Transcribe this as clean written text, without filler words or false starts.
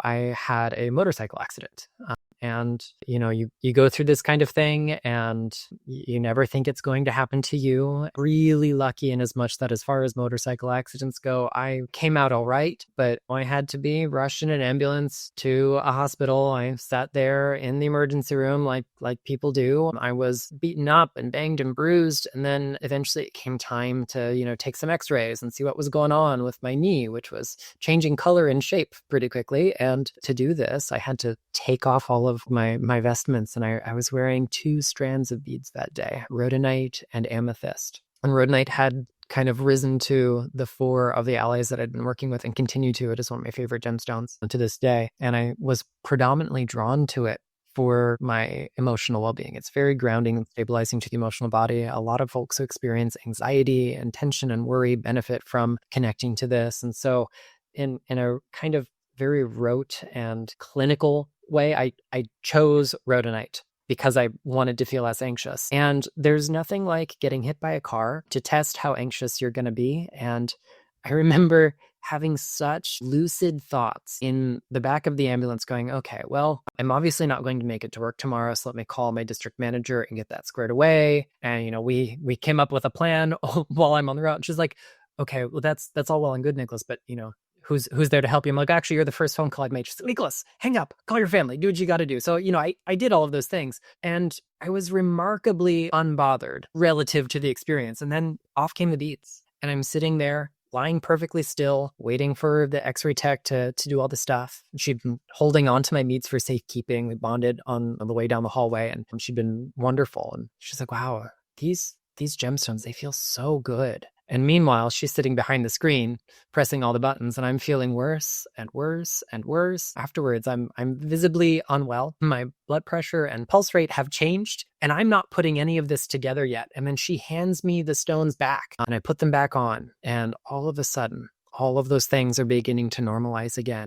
I had a motorcycle accident. And, you go through this kind of thing and you never think it's going to happen to you. Really lucky in as much that as far as motorcycle accidents go, I came out all right, but I had to be rushed in an ambulance to a hospital. I sat there in the emergency room like people do. I was beaten up and banged and bruised. And then eventually it came time to, take some x-rays and see what was going on with my knee, which was changing color and shape pretty quickly. And to do this, I had to take off all of my vestments, and I was wearing 2 strands of beads that day, Rhodonite and Amethyst. And Rhodonite had kind of risen to the fore of the allies that I'd been working with and continue to. It is one of my favorite gemstones to this day. And I was predominantly drawn to it for my emotional well-being. It's very grounding and stabilizing to the emotional body. A lot of folks who experience anxiety and tension and worry benefit from connecting to this. And so in a kind of very rote and clinical way, I chose Rhodonite because I wanted to feel less anxious. And there's nothing like getting hit by a car to test how anxious you're going to be. And I remember having such lucid thoughts in the back of the ambulance going, okay, well, I'm obviously not going to make it to work tomorrow, so let me call my district manager and get that squared away. And, we came up with a plan while I'm on the route. And she's like, okay, well, that's all well and good, Nicholas, but, who's there to help you? I'm like, actually, you're the first phone call I'd made. She's like, Nicholas, hang up, call your family, do what you got to do. So, I did all of those things, and I was remarkably unbothered relative to the experience. And then off came the beats, and I'm sitting there lying perfectly still, waiting for the x-ray tech to do all the stuff. She'd been holding on to my beads for safekeeping. We bonded on the way down the hallway, and she'd been wonderful. And she's like, wow, these gemstones, they feel so good. And meanwhile, she's sitting behind the screen, pressing all the buttons, and I'm feeling worse and worse and worse. Afterwards, I'm visibly unwell. My blood pressure and pulse rate have changed, and I'm not putting any of this together yet. And then she hands me the stones back, and I put them back on. And all of a sudden, all of those things are beginning to normalize again.